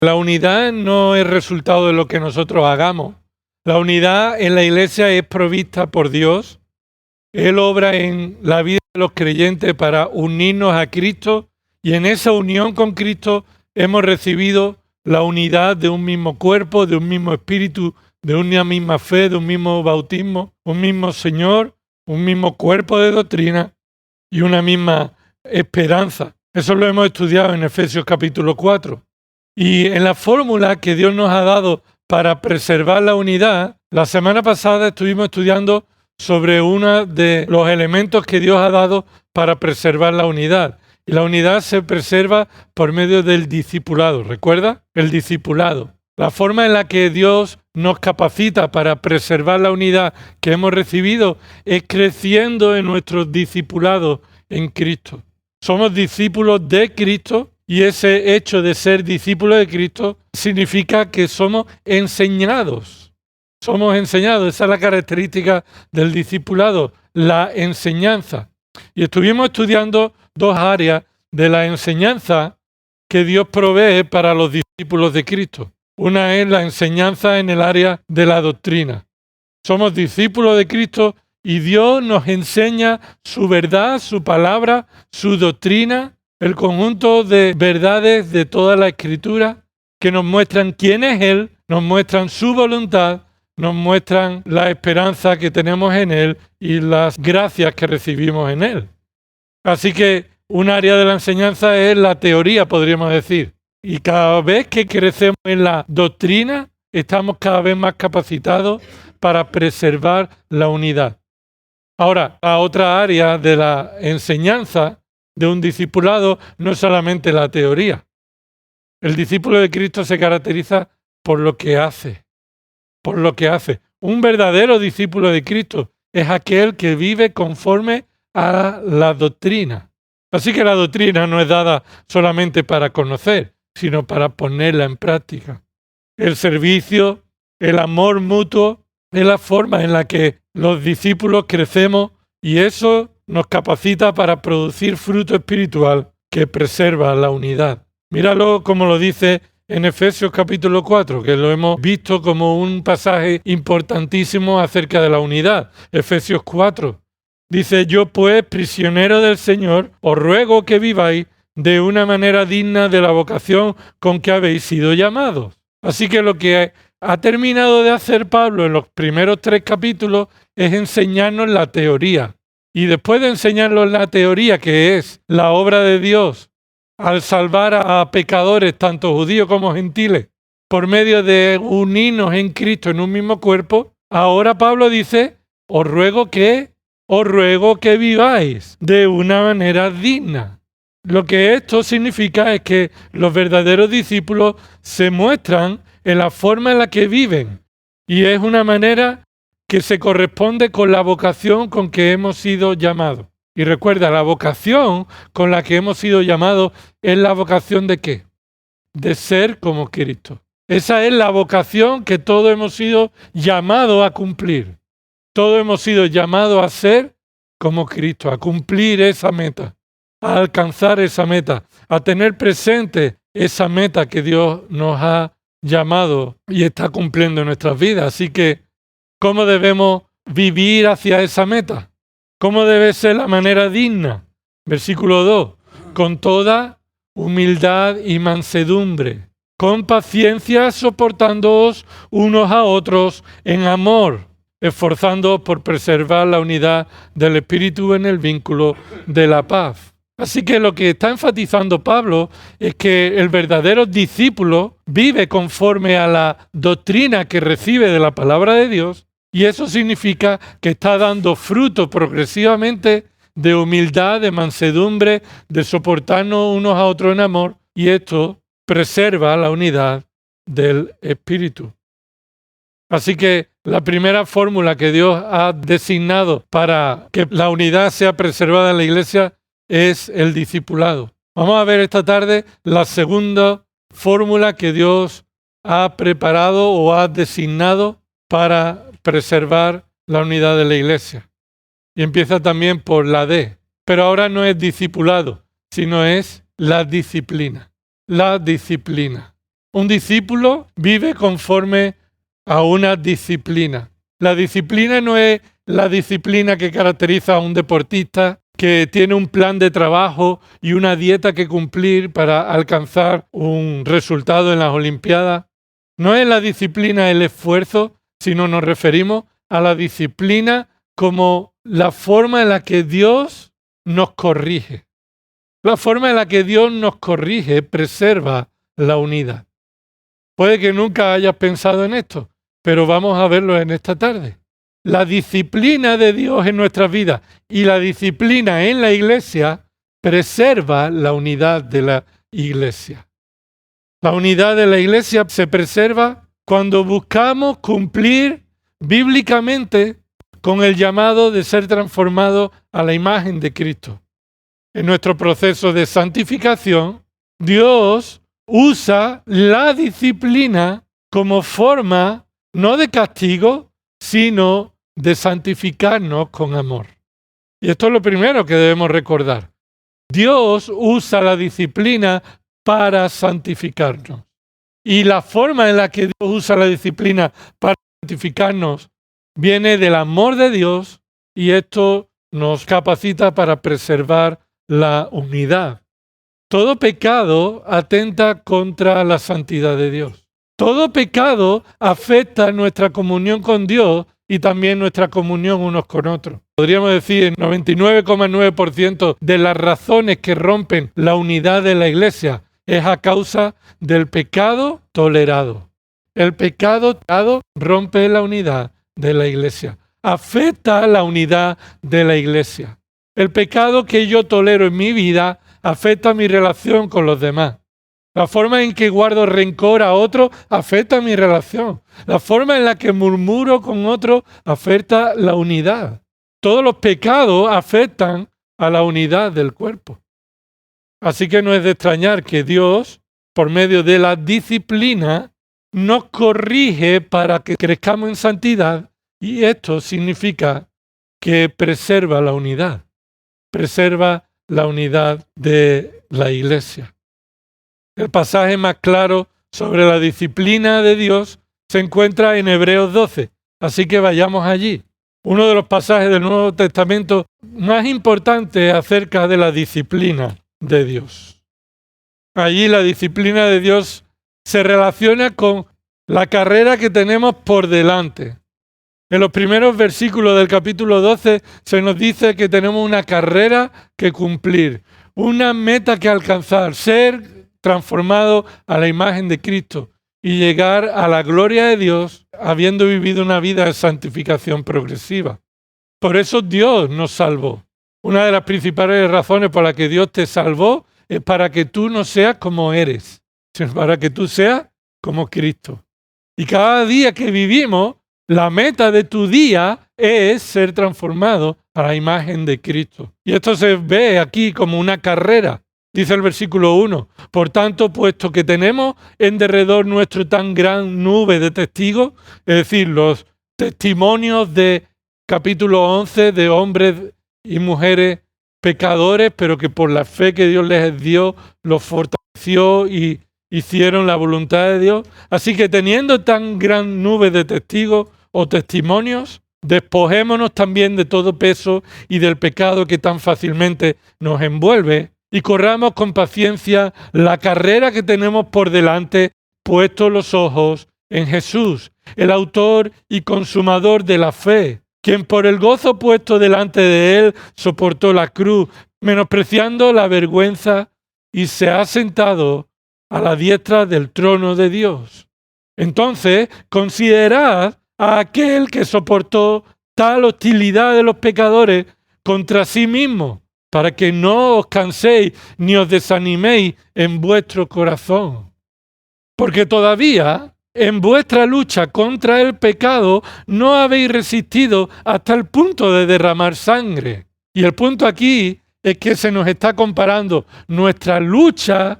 La unidad no es resultado de lo que nosotros hagamos. La unidad en la iglesia es provista por Dios. Él obra en la vida de los creyentes para unirnos a Cristo y en esa unión con Cristo hemos recibido la unidad de un mismo cuerpo, de un mismo espíritu, de una misma fe, de un mismo bautismo, un mismo Señor, un mismo cuerpo de doctrina y una misma esperanza. Eso lo hemos estudiado en Efesios capítulo 4. Y en la fórmula que Dios nos ha dado para preservar la unidad, la semana pasada estuvimos estudiando sobre uno de los elementos que Dios ha dado para preservar la unidad. Y la unidad se preserva por medio del discipulado. ¿Recuerda? El discipulado. La forma en la que Dios nos capacita para preservar la unidad que hemos recibido es creciendo en nuestros discipulados en Cristo. Somos discípulos de Cristo y ese hecho de ser discípulos de Cristo significa que somos enseñados. Somos enseñados, esa es la característica del discipulado, la enseñanza. Y estuvimos estudiando dos áreas de la enseñanza que Dios provee para los discípulos de Cristo. Una es la enseñanza en el área de la doctrina. Somos discípulos de Cristo y Dios nos enseña su verdad, su palabra, su doctrina, el conjunto de verdades de toda la Escritura que nos muestran quién es Él, nos muestran su voluntad, nos muestran la esperanza que tenemos en Él y las gracias que recibimos en Él. Así que un área de la enseñanza es la teoría, podríamos decir. Y cada vez que crecemos en la doctrina, estamos cada vez más capacitados para preservar la unidad. Ahora, la otra área de la enseñanza de un discipulado no es solamente la teoría. El discípulo de Cristo se caracteriza por lo que hace. Por lo que hace. Un verdadero discípulo de Cristo es aquel que vive conforme a la doctrina. Así que la doctrina no es dada solamente para conocer, sino para ponerla en práctica. El servicio, el amor mutuo, es la forma en la que los discípulos crecemos y eso nos capacita para producir fruto espiritual que preserva la unidad. Míralo como lo dice en Efesios capítulo 4, que lo hemos visto como un pasaje importantísimo acerca de la unidad. Efesios 4 dice: yo pues, prisionero del Señor, os ruego que viváis de una manera digna de la vocación con que habéis sido llamados. Así que lo que ha terminado de hacer Pablo en los primeros 3 capítulos es enseñarnos la teoría. Y después de enseñarnos la teoría, que es la obra de Dios al salvar a pecadores, tanto judíos como gentiles, por medio de unirnos en Cristo en un mismo cuerpo, ahora Pablo dice: os ruego que viváis de una manera digna. Lo que esto significa es que los verdaderos discípulos se muestran en la forma en la que viven y es una manera que se corresponde con la vocación con que hemos sido llamados. Y recuerda, la vocación con la que hemos sido llamados es la vocación ¿de qué? De ser como Cristo. Esa es la vocación que todos hemos sido llamados a cumplir. Todos hemos sido llamados a ser como Cristo, a cumplir esa meta, a alcanzar esa meta, a tener presente esa meta que Dios nos ha llamado y está cumpliendo en nuestras vidas. Así que, ¿cómo debemos vivir hacia esa meta? ¿Cómo debe ser la manera digna? Versículo 2. Con toda humildad y mansedumbre, con paciencia soportándoos unos a otros en amor, esforzándoos por preservar la unidad del Espíritu en el vínculo de la paz. Así que lo que está enfatizando Pablo es que el verdadero discípulo vive conforme a la doctrina que recibe de la palabra de Dios, y eso significa que está dando fruto progresivamente de humildad, de mansedumbre, de soportarnos unos a otros en amor, y esto preserva la unidad del Espíritu. Así que la primera fórmula que Dios ha designado para que la unidad sea preservada en la iglesia es el discipulado. Vamos a ver esta tarde la segunda fórmula que Dios ha preparado o ha designado para preservar la unidad de la iglesia. Y empieza también por la D. Pero ahora no es discipulado, sino es la disciplina. La disciplina. Un discípulo vive conforme a una disciplina. La disciplina no es la disciplina que caracteriza a un deportista que tiene un plan de trabajo y una dieta que cumplir para alcanzar un resultado en las Olimpiadas. No es la disciplina el esfuerzo, sino nos referimos a la disciplina como la forma en la que Dios nos corrige. La forma en la que Dios nos corrige preserva la unidad. Puede que nunca hayas pensado en esto, pero vamos a verlo en esta tarde. La disciplina de Dios en nuestras vidas y la disciplina en la iglesia preserva la unidad de la iglesia. La unidad de la iglesia se preserva cuando buscamos cumplir bíblicamente con el llamado de ser transformado a la imagen de Cristo. En nuestro proceso de santificación, Dios usa la disciplina como forma no de castigo, sino de santificarnos con amor. Y esto es lo primero que debemos recordar. Dios usa la disciplina para santificarnos. Y la forma en la que Dios usa la disciplina para santificarnos viene del amor de Dios, y esto nos capacita para preservar la unidad. Todo pecado atenta contra la santidad de Dios. Todo pecado afecta nuestra comunión con Dios y también nuestra comunión unos con otros. Podríamos decir, el 99,9% de las razones que rompen la unidad de la iglesia es a causa del pecado tolerado. El pecado tolerado rompe la unidad de la iglesia, afecta la unidad de la iglesia. El pecado que yo tolero en mi vida afecta mi relación con los demás. La forma en que guardo rencor a otro afecta mi relación. La forma en la que murmuro con otro afecta la unidad. Todos los pecados afectan a la unidad del cuerpo. Así que no es de extrañar que Dios, por medio de la disciplina, nos corrige para que crezcamos en santidad, y esto significa que preserva la unidad. Preserva la unidad de la iglesia. El pasaje más claro sobre la disciplina de Dios se encuentra en Hebreos 12, así que vayamos allí. Uno de los pasajes del Nuevo Testamento más importantes acerca de la disciplina de Dios. Allí la disciplina de Dios se relaciona con la carrera que tenemos por delante. En los primeros versículos del capítulo 12 se nos dice que tenemos una carrera que cumplir, una meta que alcanzar, ser transformado a la imagen de Cristo y llegar a la gloria de Dios habiendo vivido una vida de santificación progresiva. Por eso Dios nos salvó. Una de las principales razones por las que Dios te salvó es para que tú no seas como eres, sino para que tú seas como Cristo. Y cada día que vivimos, la meta de tu día es ser transformado a la imagen de Cristo. Y esto se ve aquí como una carrera. Dice el versículo 1, por tanto, puesto que tenemos en derredor nuestro tan gran nube de testigos, es decir, los testimonios de capítulo 11 de hombres y mujeres pecadores, pero que por la fe que Dios les dio, los fortaleció y hicieron la voluntad de Dios. Así que teniendo tan gran nube de testigos o testimonios, despojémonos también de todo peso y del pecado que tan fácilmente nos envuelve, y corramos con paciencia la carrera que tenemos por delante, puestos los ojos en Jesús, el autor y consumador de la fe, quien por el gozo puesto delante de él soportó la cruz, menospreciando la vergüenza, y se ha sentado a la diestra del trono de Dios. Entonces, considerad a aquel que soportó tal hostilidad de los pecadores contra sí mismo, para que no os canséis ni os desaniméis en vuestro corazón. Porque todavía en vuestra lucha contra el pecado no habéis resistido hasta el punto de derramar sangre. Y el punto aquí es que se nos está comparando. Nuestra lucha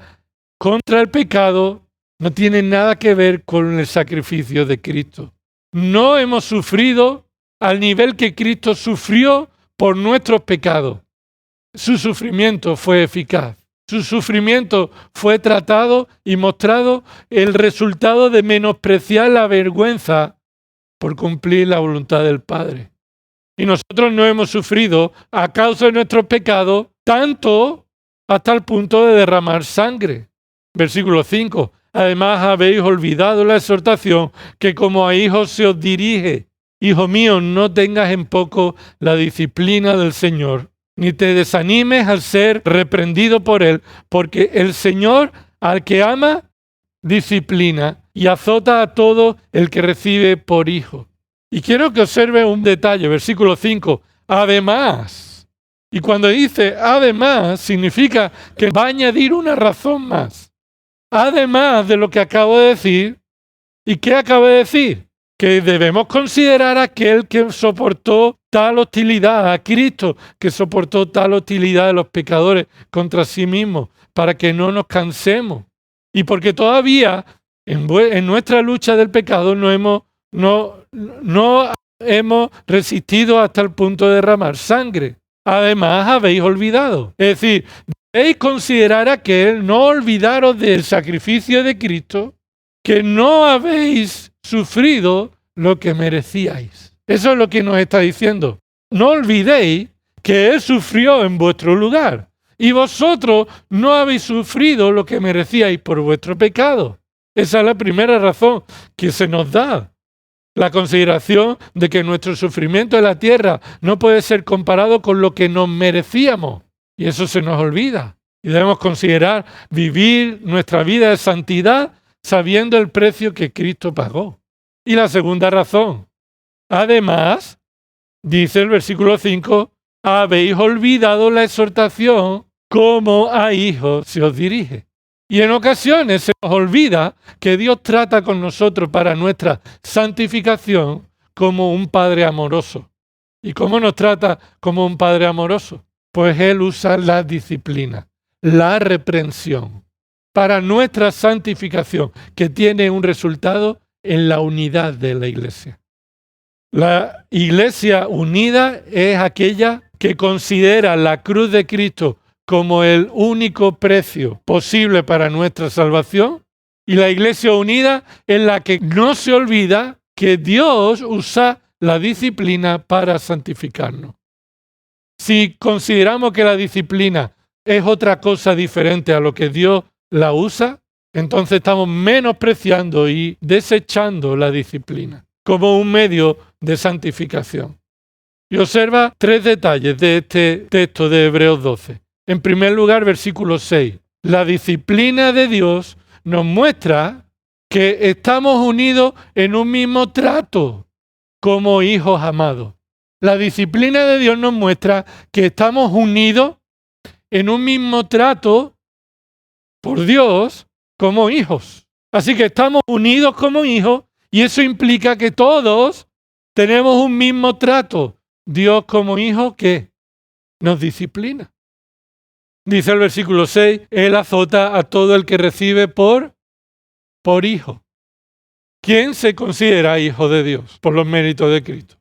contra el pecado no tiene nada que ver con el sacrificio de Cristo. No hemos sufrido al nivel que Cristo sufrió por nuestros pecados. Su sufrimiento fue eficaz. Su sufrimiento fue tratado y mostrado el resultado de menospreciar la vergüenza por cumplir la voluntad del Padre. Y nosotros no hemos sufrido a causa de nuestros pecados tanto hasta el punto de derramar sangre. Versículo 5. Además habéis olvidado la exhortación que como a hijos se os dirige. Hijo mío, no tengas en poco la disciplina del Señor, ni te desanimes al ser reprendido por Él, porque el Señor al que ama, disciplina y azota a todo el que recibe por hijo. Y quiero que observe un detalle, versículo 5. Además, y cuando dice además, significa que va a añadir una razón más. Además de lo que acabo de decir, ¿y qué acabo de decir? Que debemos considerar a aquel que soportó tal hostilidad, a Cristo, que soportó tal hostilidad de los pecadores contra sí mismos, para que no nos cansemos. Y porque todavía en nuestra lucha del pecado no hemos resistido hasta el punto de derramar sangre. Además habéis olvidado. Es decir, debéis considerar a aquel, no olvidaros del sacrificio de Cristo, que no habéis sufrido lo que merecíais. Eso es lo que nos está diciendo. No olvidéis que Él sufrió en vuestro lugar y vosotros no habéis sufrido lo que merecíais por vuestro pecado. Esa es la primera razón que se nos da. La consideración de que nuestro sufrimiento en la tierra no puede ser comparado con lo que nos merecíamos. Y eso se nos olvida. Y debemos considerar vivir nuestra vida de santidad sabiendo el precio que Cristo pagó. Y la segunda razón. Además, dice el versículo 5, habéis olvidado la exhortación como a hijos se os dirige. Y en ocasiones se nos olvida que Dios trata con nosotros para nuestra santificación como un Padre amoroso. ¿Y cómo nos trata como un Padre amoroso? Pues Él usa la disciplina, la reprensión, para nuestra santificación, que tiene un resultado en la unidad de la iglesia. La iglesia unida es aquella que considera la cruz de Cristo como el único precio posible para nuestra salvación, y la iglesia unida es la que no se olvida que Dios usa la disciplina para santificarnos. Si consideramos que la disciplina es otra cosa diferente a lo que Dios la usa, entonces estamos menospreciando y desechando la disciplina como un medio de santificación. Y observa tres detalles de este texto de Hebreos 12. En primer lugar, versículo 6. La disciplina de Dios nos muestra que estamos unidos en un mismo trato como hijos amados. La disciplina de Dios nos muestra que estamos unidos en un mismo trato por Dios como hijos. Así que estamos unidos como hijos y eso implica que todos tenemos un mismo trato. Dios como hijo que nos disciplina. Dice el versículo 6, Él azota a todo el que recibe por hijo. ¿Quién se considera hijo de Dios por los méritos de Cristo?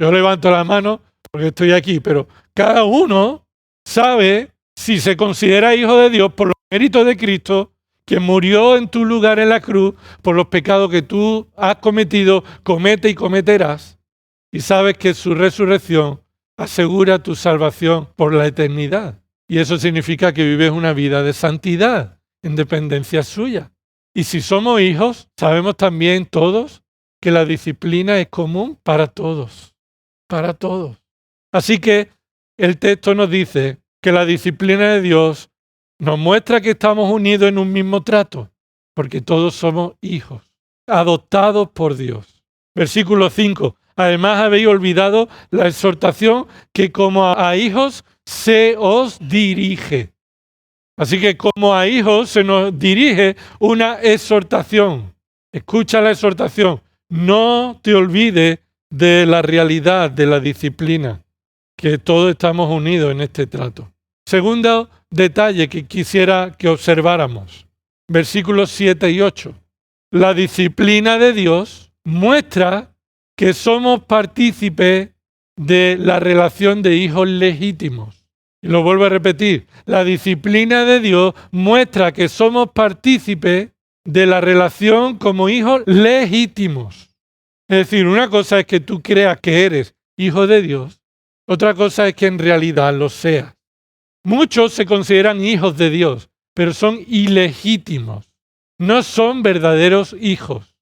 Yo levanto la mano porque estoy aquí, pero cada uno sabe si se considera hijo de Dios por los méritos de Cristo, que murió en tu lugar en la cruz por los pecados que tú has cometido, comete y cometerás, y sabes que su resurrección asegura tu salvación por la eternidad. Y eso significa que vives una vida de santidad, en dependencia suya. Y si somos hijos, sabemos también todos que la disciplina es común para todos. Para todos. Así que el texto nos dice que la disciplina de Dios nos muestra que estamos unidos en un mismo trato, porque todos somos hijos, adoptados por Dios. Versículo 5. Además habéis olvidado la exhortación que como a hijos se os dirige. Así que como a hijos se nos dirige una exhortación. Escucha la exhortación. No te olvides de la realidad de la disciplina, que todos estamos unidos en este trato. Segundo detalle que quisiera que observáramos, versículos 7 y 8. La disciplina de Dios muestra que somos partícipes de la relación de hijos legítimos. Y lo vuelvo a repetir, la disciplina de Dios muestra que somos partícipes de la relación como hijos legítimos. Es decir, una cosa es que tú creas que eres hijo de Dios, otra cosa es que en realidad lo seas. Muchos se consideran hijos de Dios, pero son ilegítimos. No son verdaderos hijos.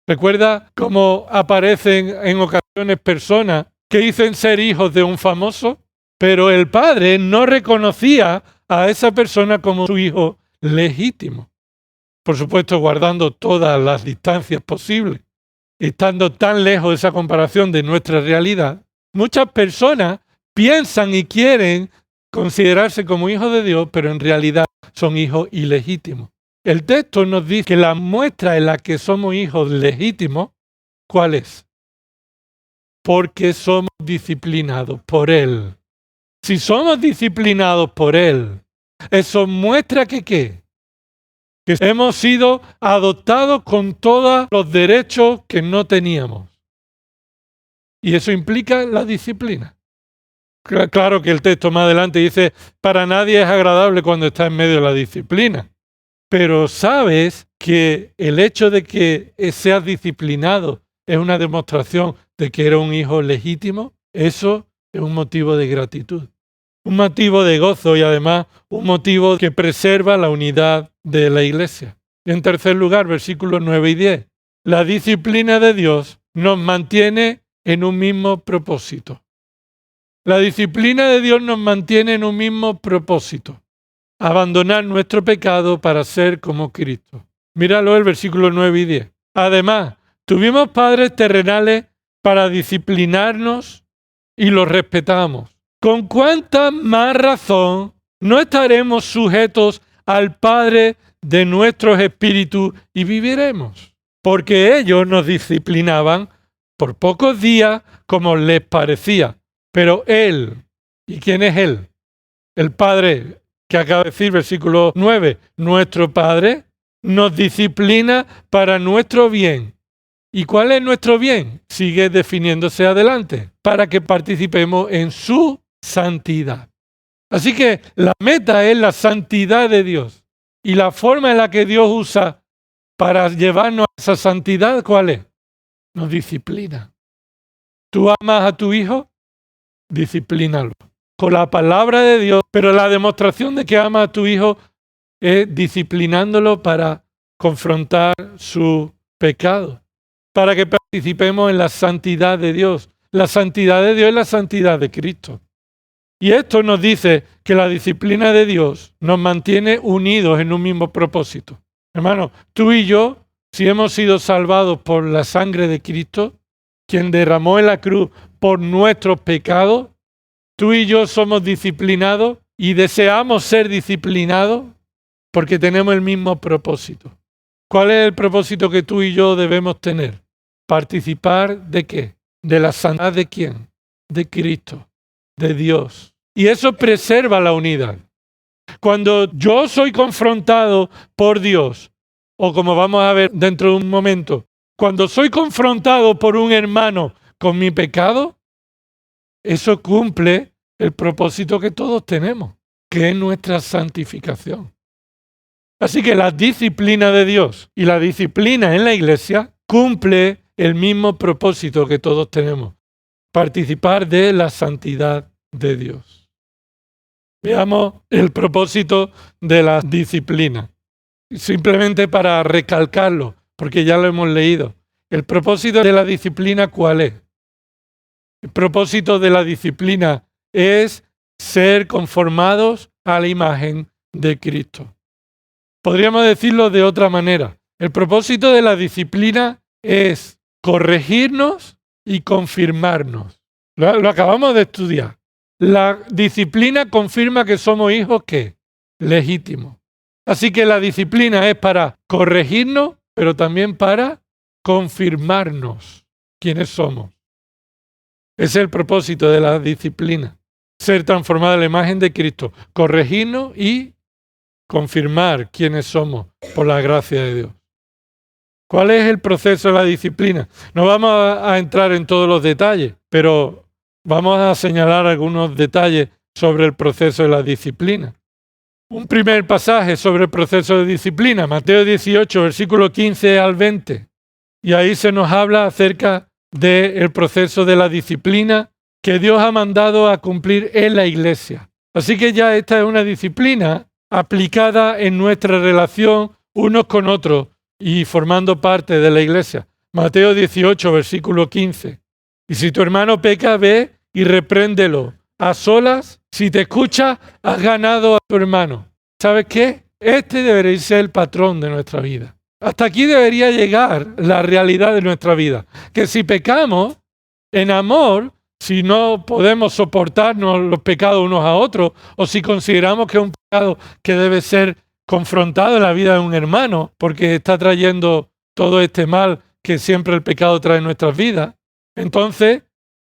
¿Recuerda cómo aparecen en ocasiones personas que dicen ser hijos de un famoso? Pero el padre no reconocía a esa persona como su hijo legítimo. Por supuesto, guardando todas las distancias posibles. Estando tan lejos de esa comparación de nuestra realidad, muchas personas piensan y quieren considerarse como hijos de Dios, pero en realidad son hijos ilegítimos. El texto nos dice que la muestra en la que somos hijos legítimos, ¿cuál es? Porque somos disciplinados por Él. Si somos disciplinados por Él, eso muestra que ¿qué? Que hemos sido adoptados con todos los derechos que no teníamos. Y eso implica la disciplina. Claro que el texto más adelante dice, para nadie es agradable cuando está en medio de la disciplina. Pero sabes que el hecho de que seas disciplinado es una demostración de que eres un hijo legítimo. Eso es un motivo de gratitud, un motivo de gozo y además un motivo que preserva la unidad de la iglesia. Y en tercer lugar, versículos 9 y 10. La disciplina de Dios nos mantiene en un mismo propósito. La disciplina de Dios nos mantiene en un mismo propósito. Abandonar nuestro pecado para ser como Cristo. Míralo el versículo 9 y 10. Además, tuvimos padres terrenales para disciplinarnos y los respetamos. ¿Con cuánta más razón no estaremos sujetos al Padre de nuestros espíritus y viviremos? Porque ellos nos disciplinaban por pocos días como les parecía. Pero Él, ¿y quién es Él? El Padre que acaba de decir, versículo 9, nuestro Padre nos disciplina para nuestro bien. ¿Y cuál es nuestro bien? Sigue definiéndose adelante, para que participemos en su santidad. Así que la meta es la santidad de Dios. Y la forma en la que Dios usa para llevarnos a esa santidad, ¿cuál es? Nos disciplina. ¿Tú amas a tu hijo? Disciplínalo. Con la palabra de Dios, pero la demostración de que amas a tu hijo es disciplinándolo para confrontar su pecado, para que participemos en la santidad de Dios. La santidad de Dios es la santidad de Cristo. Y esto nos dice que la disciplina de Dios nos mantiene unidos en un mismo propósito. Hermano, tú y yo, si hemos sido salvados por la sangre de Cristo, quien derramó en la cruz por nuestros pecados, tú y yo somos disciplinados y deseamos ser disciplinados porque tenemos el mismo propósito. ¿Cuál es el propósito que tú y yo debemos tener? ¿Participar de qué? ¿De la santidad de quién? De Cristo, de Dios. Y eso preserva la unidad. Cuando yo soy confrontado por Dios, o como vamos a ver dentro de un momento, cuando soy confrontado por un hermano con mi pecado, eso cumple el propósito que todos tenemos, que es nuestra santificación. Así que la disciplina de Dios y la disciplina en la iglesia cumple el mismo propósito que todos tenemos, participar de la santidad de Dios. Veamos el propósito de la disciplina, simplemente para recalcarlo, porque ya lo hemos leído. El propósito de la disciplina, ¿cuál es? El propósito de la disciplina es ser conformados a la imagen de Cristo. Podríamos decirlo de otra manera. El propósito de la disciplina es corregirnos y confirmarnos. Lo acabamos de estudiar. La disciplina confirma que somos hijos, ¿qué? Legítimos. Así que la disciplina es para corregirnos, pero también para confirmarnos quiénes somos. Ese es el propósito de la disciplina. Ser transformado en la imagen de Cristo, corregirnos y confirmar quiénes somos por la gracia de Dios. ¿Cuál es el proceso de la disciplina? No vamos a entrar en todos los detalles, pero vamos a señalar algunos detalles sobre el proceso de la disciplina. Un primer pasaje sobre el proceso de disciplina, Mateo 18, versículo 15 al 20. Y ahí se nos habla acerca del proceso de la disciplina que Dios ha mandado a cumplir en la iglesia. Así que ya esta es una disciplina aplicada en nuestra relación unos con otros y formando parte de la iglesia. Mateo 18, versículo 15. Y si tu hermano peca, ve y repréndelo. A solas, si te escucha, has ganado a tu hermano. ¿Sabes qué? Este debería ser el patrón de nuestra vida. Hasta aquí debería llegar la realidad de nuestra vida. Que si pecamos en amor, si no podemos soportarnos los pecados unos a otros, o si consideramos que es un pecado que debe ser confrontado en la vida de un hermano, porque está trayendo todo este mal que siempre el pecado trae en nuestras vidas, entonces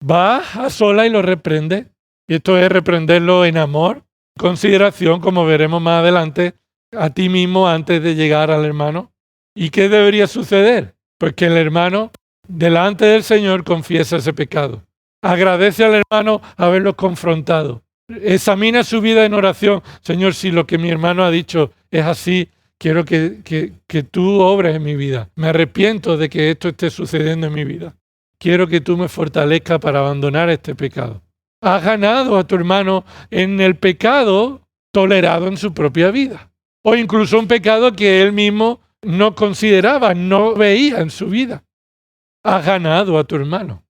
vas a sola y lo reprende. Y esto es reprenderlo en amor, consideración, como veremos más adelante, a ti mismo antes de llegar al hermano. ¿Y qué debería suceder? Pues que el hermano, delante del Señor, confiesa ese pecado. Agradece al hermano haberlo confrontado. Examina su vida en oración. Señor, si lo que mi hermano ha dicho es así, quiero que tú obres en mi vida. Me arrepiento de que esto esté sucediendo en mi vida. Quiero que tú me fortalezcas para abandonar este pecado. Has ganado a tu hermano en el pecado tolerado en su propia vida. O incluso un pecado que él mismo no consideraba, no veía en su vida. Has ganado a tu hermano.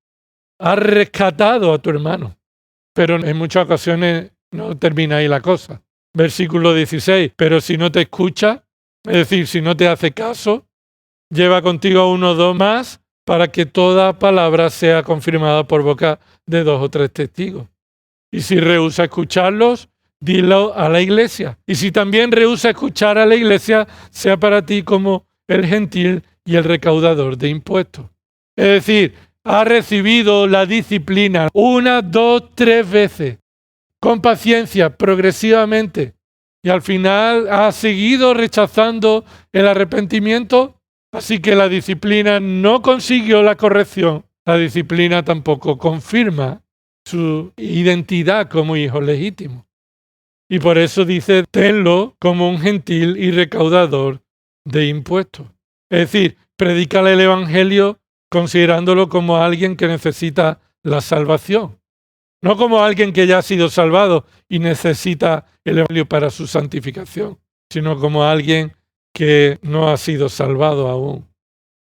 Has rescatado a tu hermano. Pero en muchas ocasiones no termina ahí la cosa. Versículo 16. Pero si no te escucha, es decir, si no te hace caso, lleva contigo a uno o dos más para que toda palabra sea confirmada por boca de 2 o 3 testigos. Y si rehúsa escucharlos, dilo a la iglesia. Y si también rehúsa escuchar a la iglesia, sea para ti como el gentil y el recaudador de impuestos. Es decir, ha recibido la disciplina 1, 2, 3 veces, con paciencia, progresivamente, y al final ha seguido rechazando el arrepentimiento. Así que la disciplina no consiguió la corrección. La disciplina tampoco confirma su identidad como hijo legítimo. Y por eso dice, tenlo como un gentil y recaudador de impuestos. Es decir, predícale el evangelio considerándolo como alguien que necesita la salvación. No como alguien que ya ha sido salvado y necesita el evangelio para su santificación, sino como alguien que no ha sido salvado aún.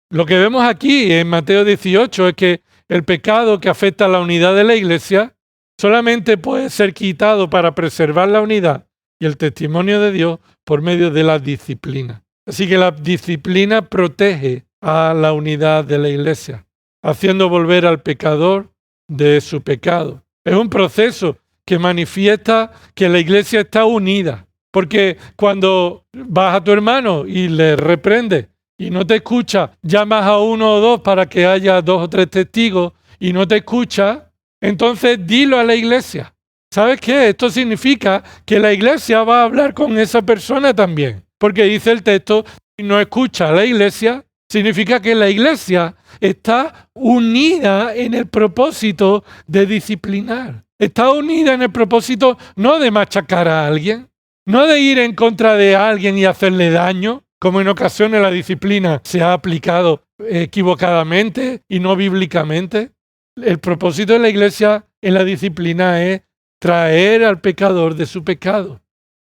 Lo que vemos aquí en Mateo 18 es que el pecado que afecta a la unidad de la iglesia solamente puede ser quitado para preservar la unidad y el testimonio de Dios por medio de la disciplina. Así que la disciplina protege a la unidad de la iglesia, haciendo volver al pecador de su pecado. Es un proceso que manifiesta que la iglesia está unida. Porque cuando vas a tu hermano y le reprendes y no te escucha, llamas a 1 o 2 para que haya 2 o 3 testigos y no te escucha, entonces dilo a la iglesia. ¿Sabes qué? Esto significa que la iglesia va a hablar con esa persona también. Porque dice el texto, si no escucha a la iglesia, significa que la iglesia está unida en el propósito de disciplinar. Está unida en el propósito no de machacar a alguien, no de ir en contra de alguien y hacerle daño, como en ocasiones la disciplina se ha aplicado equivocadamente y no bíblicamente. El propósito de la iglesia en la disciplina es traer al pecador de su pecado,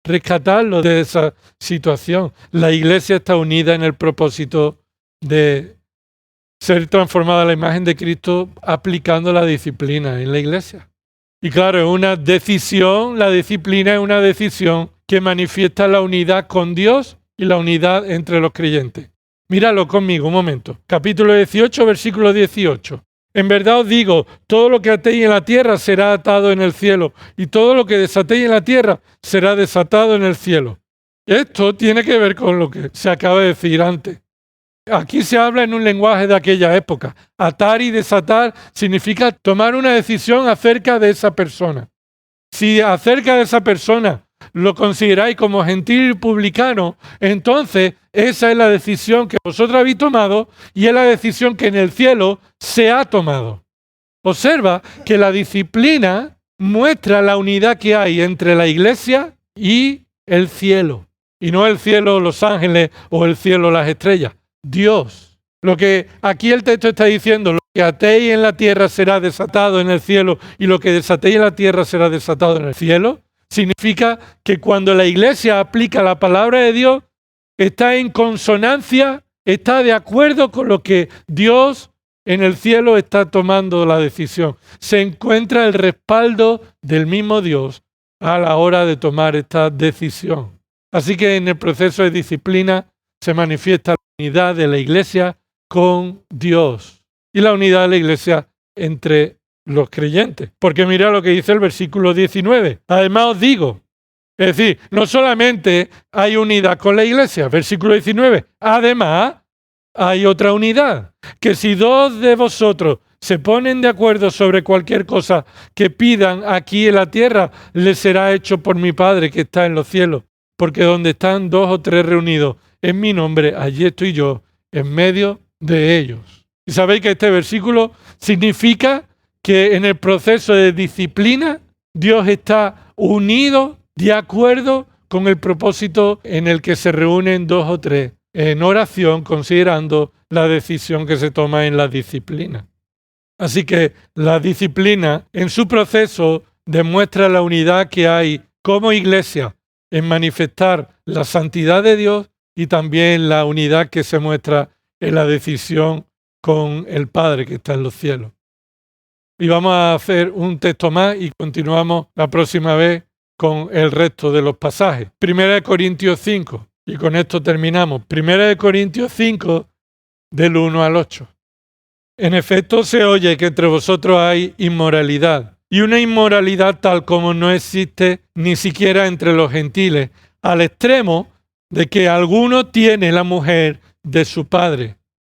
rescatarlo de esa situación. La iglesia está unida en el propósito de ser transformada a la imagen de Cristo aplicando la disciplina en la iglesia. Y claro, es una decisión, la disciplina es una decisión que manifiesta la unidad con Dios y la unidad entre los creyentes. Míralo conmigo un momento. Capítulo 18, versículo 18. En verdad os digo, todo lo que atéis en la tierra será atado en el cielo, y todo lo que desatéis en la tierra será desatado en el cielo. Esto tiene que ver con lo que se acaba de decir antes. Aquí se habla en un lenguaje de aquella época. Atar y desatar significa tomar una decisión acerca de esa persona. Si acerca de esa persona lo consideráis como gentil y publicano, entonces esa es la decisión que vosotros habéis tomado y es la decisión que en el cielo se ha tomado. Observa que la disciplina muestra la unidad que hay entre la iglesia y el cielo. Y no el cielo, los ángeles, o el cielo, las estrellas. Dios. Lo que aquí el texto está diciendo, lo que atéis en la tierra será desatado en el cielo, y lo que desatéis en la tierra será desatado en el cielo, significa que cuando la iglesia aplica la palabra de Dios, está en consonancia, está de acuerdo con lo que Dios en el cielo está tomando la decisión. Se encuentra el respaldo del mismo Dios a la hora de tomar esta decisión. Así que en el proceso de disciplina se manifiesta la unidad de la iglesia con Dios y la unidad de la iglesia entre los creyentes. Porque mira lo que dice el versículo 19. Además os digo, es decir, no solamente hay unidad con la iglesia, versículo 19, además hay otra unidad, que si dos de vosotros se ponen de acuerdo sobre cualquier cosa que pidan aquí en la tierra, les será hecho por mi Padre que está en los cielos. Porque donde están dos o tres reunidos en mi nombre, allí estoy yo, en medio de ellos. Y sabéis que este versículo significa que en el proceso de disciplina, Dios está unido, de acuerdo con el propósito en el que se reúnen dos o tres en oración, considerando la decisión que se toma en la disciplina. Así que la disciplina en su proceso demuestra la unidad que hay como iglesia en manifestar la santidad de Dios y también la unidad que se muestra en la decisión con el Padre que está en los cielos. Y vamos a hacer un texto más y continuamos la próxima vez con el resto de los pasajes. 1 Corintios 5, y con esto terminamos. 1 Corintios 5, del 1 al 8. En efecto, se oye que entre vosotros hay inmoralidad, y una inmoralidad tal como no existe ni siquiera entre los gentiles, al extremo de que alguno tiene la mujer de su padre.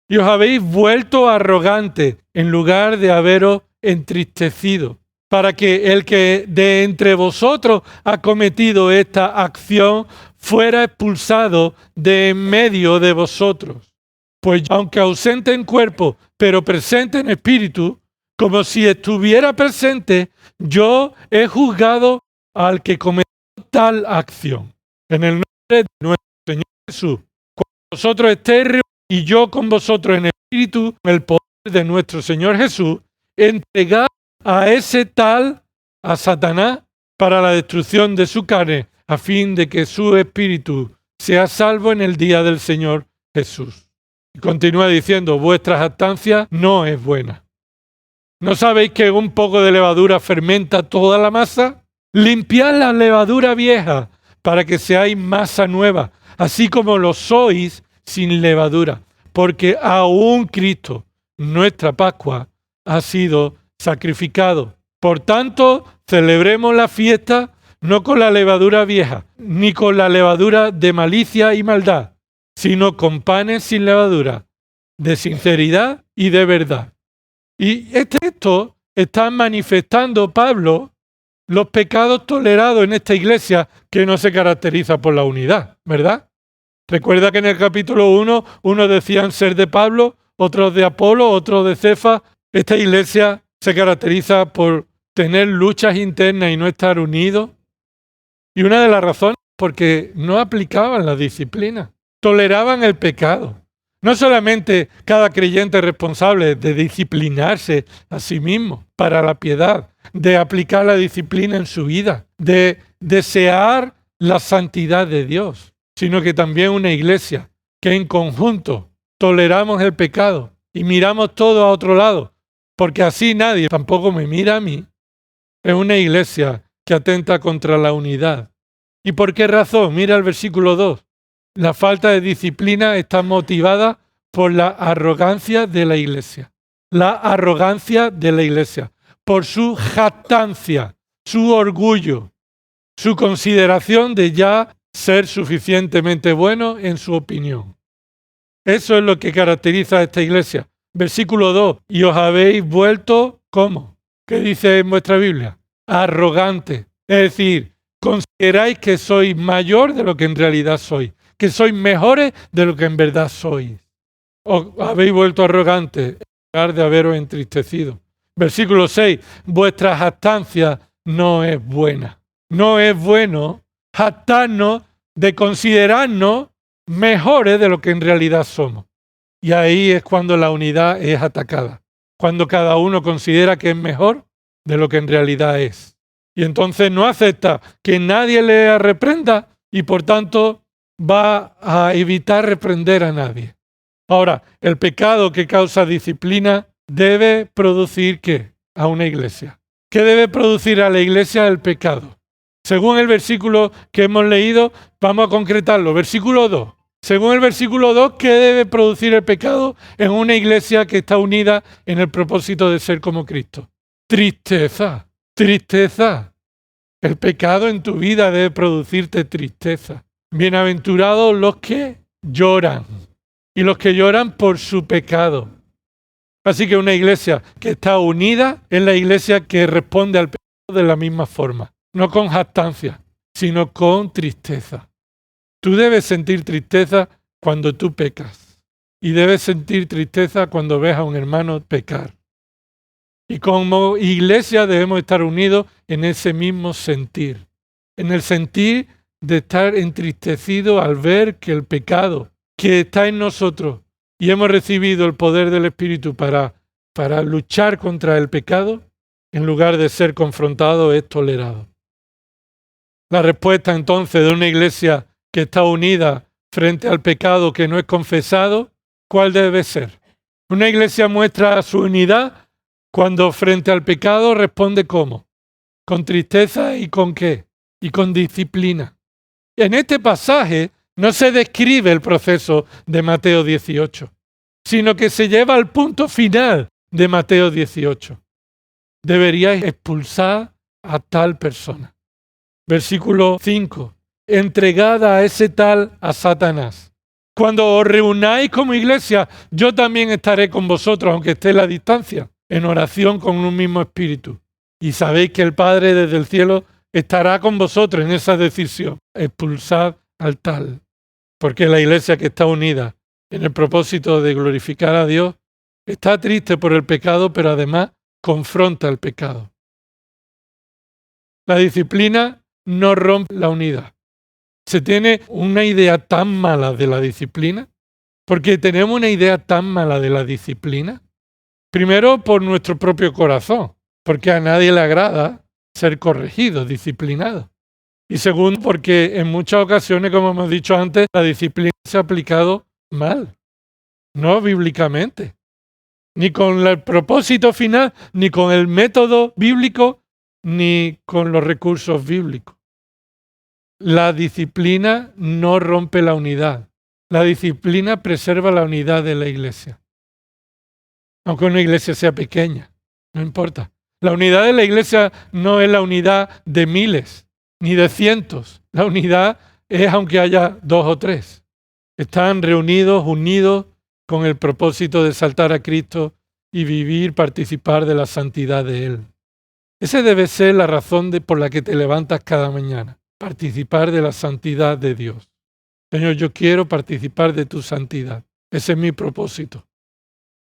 Y os habéis vuelto arrogantes en lugar de haberos entristecido, para que el que de entre vosotros ha cometido esta acción fuera expulsado de en medio de vosotros. Pues aunque ausente en cuerpo, pero presente en espíritu, como si estuviera presente, yo he juzgado al que cometió tal acción. En el nombre de nuestro Señor Jesús, cuando vosotros estéis reunidos y yo con vosotros en espíritu, en el poder de nuestro Señor Jesús, entregad a ese tal, a Satanás, para la destrucción de su carne, a fin de que su espíritu sea salvo en el día del Señor Jesús. Y continúa diciendo, vuestra jactancia no es buena. ¿No sabéis que un poco de levadura fermenta toda la masa? Limpiad la levadura vieja para que seáis masa nueva, así como lo sois sin levadura, porque aún Cristo, nuestra Pascua, ha sido sacrificado. Por tanto, celebremos la fiesta no con la levadura vieja, ni con la levadura de malicia y maldad, sino con panes sin levadura, de sinceridad y de verdad. Y esto está manifestando Pablo los pecados tolerados en esta iglesia que no se caracteriza por la unidad, ¿verdad? Recuerda que en el capítulo 1, unos decían ser de Pablo, otros de Apolo, otros de Cefas. Esta iglesia se caracteriza por tener luchas internas y no estar unidos. Y una de las razones es porque no aplicaban la disciplina, toleraban el pecado. No solamente cada creyente es responsable de disciplinarse a sí mismo para la piedad, de aplicar la disciplina en su vida, de desear la santidad de Dios, sino que también una iglesia que en conjunto toleramos el pecado y miramos todo a otro lado, porque así nadie tampoco me mira a mí. Es una iglesia que atenta contra la unidad. ¿Y por qué razón? Mira el versículo 2. La falta de disciplina está motivada por la arrogancia de la iglesia. La arrogancia de la iglesia. Por su jactancia, su orgullo, su consideración de ya ser suficientemente bueno en su opinión. Eso es lo que caracteriza a esta iglesia. Versículo 2. Y os habéis vuelto, ¿cómo? ¿Qué dice en vuestra Biblia? Arrogante. Es decir, consideráis que sois mayor de lo que en realidad sois, que sois mejores de lo que en verdad sois. Os habéis vuelto arrogantes en lugar de haberos entristecido. Versículo 6. Vuestra jactancia no es buena. No es bueno jactarnos de considerarnos mejores de lo que en realidad somos. Y ahí es cuando la unidad es atacada, cuando cada uno considera que es mejor de lo que en realidad es. Y entonces no acepta que nadie le reprenda y por tanto va a evitar reprender a nadie. Ahora, el pecado que causa disciplina debe producir ¿qué? A una iglesia. ¿Qué debe producir a la iglesia el pecado? Según el versículo que hemos leído, vamos a concretarlo. Versículo 2. Según el versículo 2, ¿qué debe producir el pecado en una iglesia que está unida en el propósito de ser como Cristo? Tristeza, tristeza. El pecado en tu vida debe producirte tristeza. Bienaventurados los que lloran y los que lloran por su pecado. Así que una iglesia que está unida es la iglesia que responde al pecado de la misma forma. No con jactancia, sino con tristeza. Tú debes sentir tristeza cuando tú pecas. Y debes sentir tristeza cuando ves a un hermano pecar. Y como iglesia debemos estar unidos en ese mismo sentir. En el sentir de estar entristecido al ver que el pecado que está en nosotros y hemos recibido el poder del Espíritu para luchar contra el pecado, en lugar de ser confrontado, es tolerado. La respuesta entonces de una iglesia que está unida frente al pecado que no es confesado, ¿cuál debe ser? Una iglesia muestra su unidad cuando frente al pecado responde ¿cómo? Con tristeza y ¿con qué? Y con disciplina. En este pasaje no se describe el proceso de Mateo 18, sino que se lleva al punto final de Mateo 18. Deberíais expulsar a tal persona. Versículo 5. Entregada a ese tal a Satanás. Cuando os reunáis como iglesia, yo también estaré con vosotros, aunque esté a la distancia, en oración con un mismo espíritu. Y sabéis que el Padre desde el cielo estará con vosotros en esa decisión. Expulsad al tal. Porque la iglesia que está unida en el propósito de glorificar a Dios está triste por el pecado, pero además confronta el pecado. La disciplina no rompe la unidad. Se tiene una idea tan mala de la disciplina, porque tenemos una idea tan mala de la disciplina. Primero, por nuestro propio corazón, porque a nadie le agrada ser corregido, disciplinado. Y segundo, porque en muchas ocasiones, como hemos dicho antes, la disciplina se ha aplicado mal, no bíblicamente, ni con el propósito final, ni con el método bíblico, ni con los recursos bíblicos. La disciplina no rompe la unidad. La disciplina preserva la unidad de la iglesia. Aunque una iglesia sea pequeña, no importa. La unidad de la iglesia no es la unidad de miles, ni de cientos. La unidad es aunque haya 2 o 3. Están reunidos, unidos con el propósito de exaltar a Cristo y vivir, participar de la santidad de Él. Esa debe ser la razón por la que te levantas cada mañana. Participar de la santidad de Dios. Señor, yo quiero participar de tu santidad. Ese es mi propósito.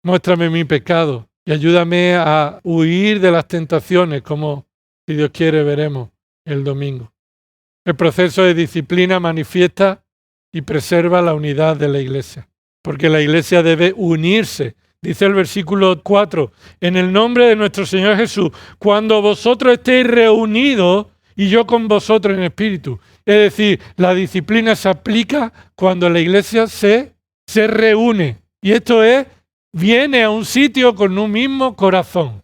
Muéstrame mi pecado y ayúdame a huir de las tentaciones, como, si Dios quiere, veremos el domingo. El proceso de disciplina manifiesta y preserva la unidad de la iglesia, porque la iglesia debe unirse. Dice el versículo 4, en el nombre de nuestro Señor Jesús, cuando vosotros estéis reunidos y yo con vosotros en espíritu. Es decir, la disciplina se aplica cuando la iglesia se reúne. Y esto es, viene a un sitio con un mismo corazón.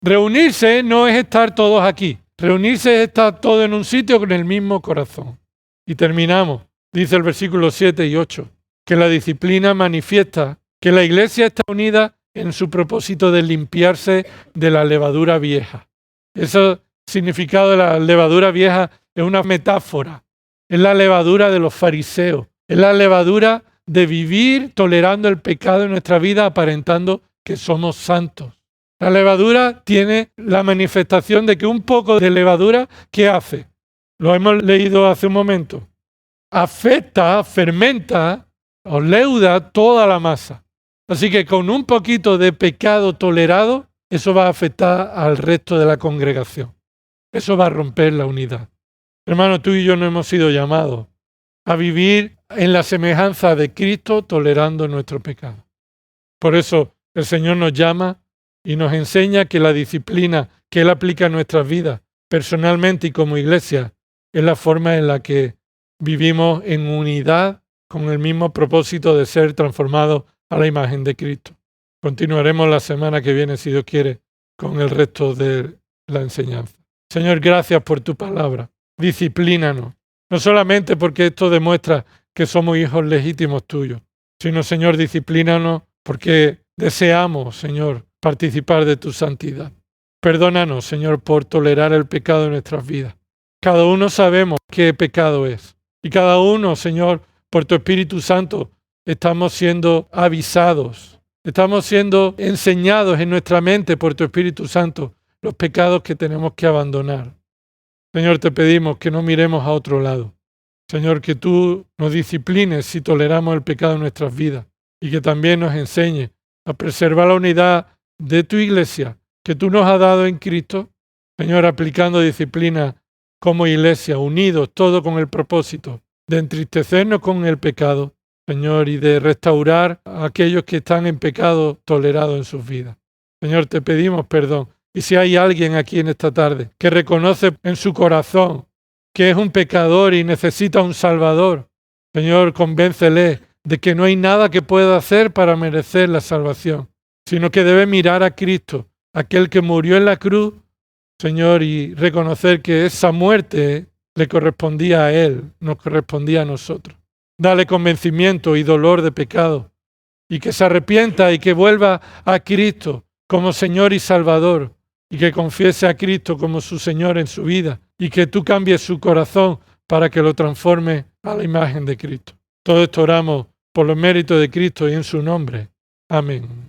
Reunirse no es estar todos aquí. Reunirse es estar todos en un sitio con el mismo corazón. Y terminamos, dice el versículo 7 y 8, que la disciplina manifiesta que la iglesia está unida en su propósito de limpiarse de la levadura vieja. Ese significado de la levadura vieja es una metáfora. Es la levadura de los fariseos. Es la levadura de vivir tolerando el pecado en nuestra vida, aparentando que somos santos. La levadura tiene la manifestación de que un poco de levadura, ¿qué hace? Lo hemos leído hace un momento. Afecta, fermenta o leuda toda la masa. Así que con un poquito de pecado tolerado, eso va a afectar al resto de la congregación. Eso va a romper la unidad. Hermano, tú y yo no hemos sido llamados a vivir en la semejanza de Cristo tolerando nuestro pecado. Por eso el Señor nos llama y nos enseña que la disciplina que Él aplica en nuestras vidas, personalmente y como iglesia, es la forma en la que vivimos en unidad con el mismo propósito de ser transformados a la imagen de Cristo. Continuaremos la semana que viene, si Dios quiere, con el resto de la enseñanza. Señor, gracias por tu palabra. Disciplínanos. No solamente porque esto demuestra que somos hijos legítimos tuyos, sino, Señor, disciplínanos porque deseamos, Señor, participar de tu santidad. Perdónanos, Señor, por tolerar el pecado en nuestras vidas. Cada uno sabemos qué pecado es. Y cada uno, Señor, por tu Espíritu Santo, estamos siendo avisados. Estamos siendo enseñados en nuestra mente por tu Espíritu Santo los pecados que tenemos que abandonar. Señor, te pedimos que no miremos a otro lado. Señor, que tú nos disciplines si toleramos el pecado en nuestras vidas y que también nos enseñes a preservar la unidad de tu iglesia que tú nos has dado en Cristo. Señor, aplicando disciplina como iglesia, unidos, todo con el propósito de entristecernos con el pecado, Señor, y de restaurar a aquellos que están en pecado tolerado en sus vidas. Señor, te pedimos perdón. Y si hay alguien aquí en esta tarde que reconoce en su corazón que es un pecador y necesita un Salvador, Señor, convéncele de que no hay nada que pueda hacer para merecer la salvación, sino que debe mirar a Cristo, aquel que murió en la cruz, Señor, y reconocer que esa muerte le correspondía a Él, nos correspondía a nosotros. Dale convencimiento y dolor de pecado, y que se arrepienta y que vuelva a Cristo como Señor y Salvador, y que confiese a Cristo como su Señor en su vida, y que tú cambies su corazón para que lo transforme a la imagen de Cristo. Todo esto oramos por los méritos de Cristo y en su nombre. Amén.